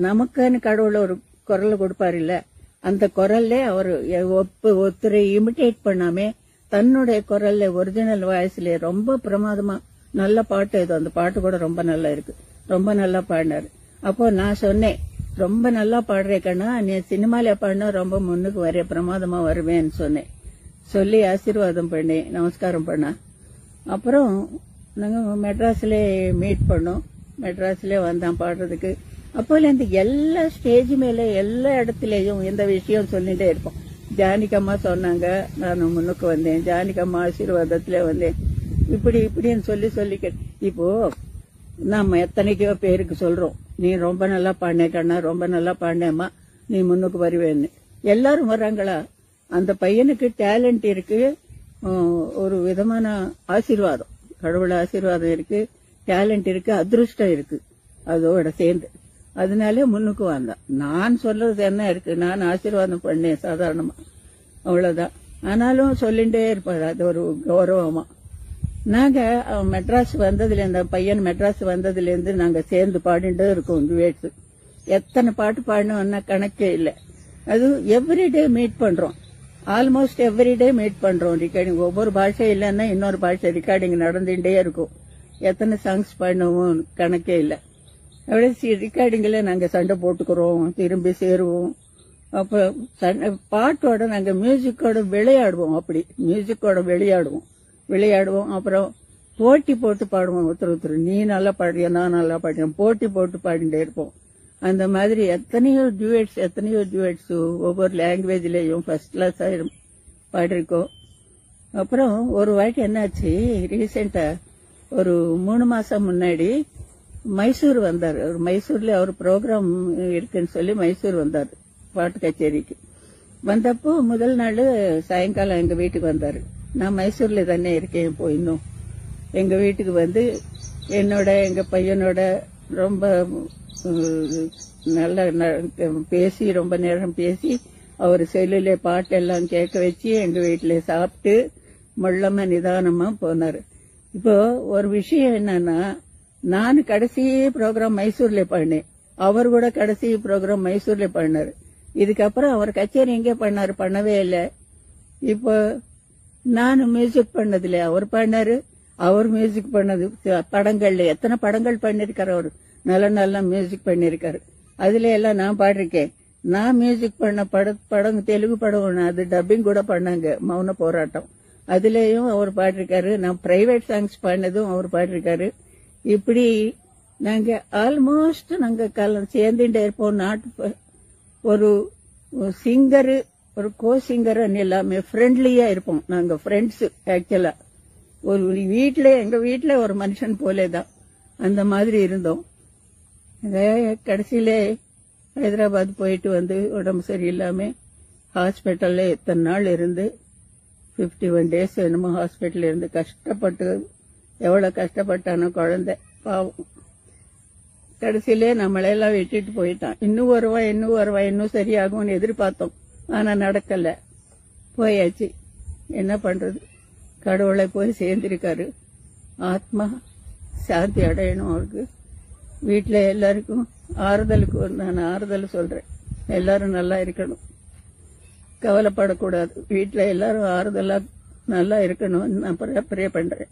நமக்குன்னு கடவுள் ஒரு குரல் கொடுப்பாரு இல்ல, அந்த குரல்ல அவர் ஒருத்தரை இமிட்டேட் பண்ணாம தன்னுடைய குரல்ல ஒரிஜினல் வாய்ஸ்ல ரொம்ப பிரமாதமா நல்ல பாட்டு இது. அந்த பாட்டு கூட ரொம்ப நல்லா இருக்கு, ரொம்ப நல்லா பாடினாரு. அப்போ நான் சொன்னேன், ரொம்ப நல்லா பாடுறே கண்ணா, நீ சினிமால பாடினா ரொம்ப முன்னுக்கு வர பிரமாதமா வருவேன்னு சொன்னேன். சொல்லி ஆசீர்வாதம் பண்ணி நமஸ்காரம் பண்ணா. அப்புறம் நாங்க மெட்ராஸ்ல மீட் பண்ணோம். மெட்ராஸ்ல வந்தான் பாடுறதுக்கு. அப்போல இந்த எல்லா ஸ்டேஜ் மேல எல்லா இடத்துலயும் இந்த விஷயம் சொல்லிட்டே இருப்போம். ஜானகியம்மா சொன்னாங்க, நான் முன்னுக்கு வந்தேன், ஜானகியம்மா ஆசீர்வாதத்துல வந்தேன், இப்படி இப்படின்னு சொல்லி இப்போ நாம எத்தனைக்கோ பேருக்கு சொல்றோம், நீ ரொம்ப நல்லா பாடினே கண்ணா, ரொம்ப நல்லா பாடினேம்மா, நீ முன்னுக்கு வருவேன்னு. எல்லாரும் வர்றாங்களா? அந்த பையனுக்கு டேலண்ட் இருக்கு, ஒரு விதமான ஆசீர்வாதம், கடவுள் ஆசீர்வாதம் இருக்கு, டேலண்ட் இருக்கு, அதிருஷ்டம் இருக்கு அதோட சேர்ந்து. அதனாலே முன்னுக்கு வந்தான். நான் சொல்றது என்ன இருக்கு, நான் ஆசீர்வாதம் பண்ணேன் சாதாரணமா, அவ்வளவுதான். ஆனாலும் சொல்லிட்டே இருப்பாரு, அது ஒரு கௌரவமா. நாங்க மெட்ராஸ் வந்ததுல இந்த பையன் மெட்ராஸ் வந்ததுல இருந்து நாங்க சேர்ந்து பாடிட்டே இருக்கோம் டுவேட்ஸ். எத்தனை பாட்டு பாடினோம்னா கணக்கே இல்லை. அது எவ்ரிடே மீட் பண்றோம், ஆல்மோஸ்ட் எவ்ரிடே மீட் பண்றோம். ரெக்கார்டிங் ஒவ்வொரு பாஷை இல்லைன்னா இன்னொரு பாஷை ரெக்கார்டிங் நடந்துட்டே இருக்கும். எத்தனை சாங்ஸ் பாடினோம் கணக்கே இல்லை. அப்படியே ரெக்கார்டிங்ல நாங்க சண்டை போட்டுக்கிறோம், திரும்பி சேருவோம். அப்ப பாட்டோட நாங்க மியூசிக்கோட விளையாடுவோம், அப்படி மியூசிக்கோட விளையாடுவோம். அப்புறம் போட்டி போட்டு பாடுவோம், ஒருத்தர் நீ நல்லா பாடுறியா, நான் நல்லா பாடுறேன், போட்டி போட்டு பாடிட்டே இருப்போம். அந்த மாதிரி எத்தனையோ டியூட்ஸ் ஒவ்வொரு லாங்குவேஜ்லயும் ஃபர்ஸ்ட் கிளாஸ் பாடிருக்கோம். அப்புறம் ஒரு வாட்டி என்னாச்சு, ரீசெண்டா ஒரு 3 மாசம் முன்னாடி மைசூர் வந்தார். மைசூர்ல அவர் ப்ரோக்ராம் இருக்குன்னு சொல்லி மைசூர் வந்தார் பாட்டு கச்சேரிக்கு. வந்தப்போ முதல் நாள் சாயங்காலம் எங்க வீட்டுக்கு வந்தாரு. நான் மைசூர்ல தானே இருக்கேன் இப்போ இன்னும். எங்க வீட்டுக்கு வந்து என்னோட எங்க பையனோட ரொம்ப நல்ல பேசி, ரொம்ப நேரம் பேசி, அவர் செல்லுல பாட்டெல்லாம் கேட்க வச்சு எங்க வீட்டுல சாப்பிட்டு மெல்லமா நிதானமா போனாரு. இப்போ ஒரு விஷயம் என்னன்னா, நான் கடைசி ப்ரோக்ராம் மைசூர்ல பாடினேன், அவர் கூட கடைசி ப்ரோக்ராம் மைசூர்ல பாடினாரு. இதுக்கப்புறம் அவர் கச்சேரி எங்கே பண்ணாரு, பண்ணவே இல்லை. இப்போ நான் மியூசிக் பண்ணதுல அவர் பாடினாரு, அவர் மியூசிக் பண்ணது படங்கள்ல எத்தனை படங்கள் பண்ணிருக்காரு, அவர் நல்ல நல்ல மியூசிக் பண்ணிருக்காரு. அதுல எல்லாம் நான் பாடிருக்கேன். நான் மியூசிக் பண்ண படம் தெலுங்கு படம், அது டப்பிங் கூட பண்ணாங்க, மௌன போராட்டம், அதுலயும் அவர் பாடிருக்காரு. நான் பிரைவேட் சாங்ஸ் பாடினதும் அவர் பாடிருக்காரு. இப்படி நாங்க ஆல்மோஸ்ட் நாங்க சேர்ந்துட்டே இருப்போம். நாட்டு ஒரு சிங்கரு, ஒரு கோ சிங்கர் எல்லாமே ஃப்ரெண்ட்லியா இருப்போம். நாங்க ஃப்ரெண்ட்ஸ் ஆக்சுவலா. ஒரு வீட்டுல, எங்க வீட்டுல ஒரு மனுஷன் போலேதான் அந்த மாதிரி இருந்தோம். கடைசியில ஹைதராபாத் போயிட்டு வந்து உடம்பு சரியில்லாம ஹாஸ்பிட்டல்ல எத்தனை நாள் இருந்து 51 days என்னமோ ஹாஸ்பிட்டல் இருந்து கஷ்டப்பட்டு, எவ்வளவு கஷ்டப்பட்டானோ குழந்தை பாவம். கடைசியிலே நம்மளையெல்லாம் விட்டுட்டு போயிட்டான். இன்னும் வருவான் இன்னும் சரியாகும்னு எதிர்பார்த்தோம். ஆனா நடக்கல, போயாச்சு. என்ன பண்றது, கடவுளை போய் சேர்ந்திருக்காரு. ஆத்மா சாந்தி அடையணும் அவருக்கு. வீட்டுல எல்லாருக்கும் ஆறுதலுக்கு நான் ஆறுதல் சொல்றேன், எல்லாரும் நல்லா இருக்கணும், கவலைப்படக்கூடாது, வீட்டுல எல்லாரும் ஆறுதலா நல்லா இருக்கணும் நான் ப்ரே பண்றேன்.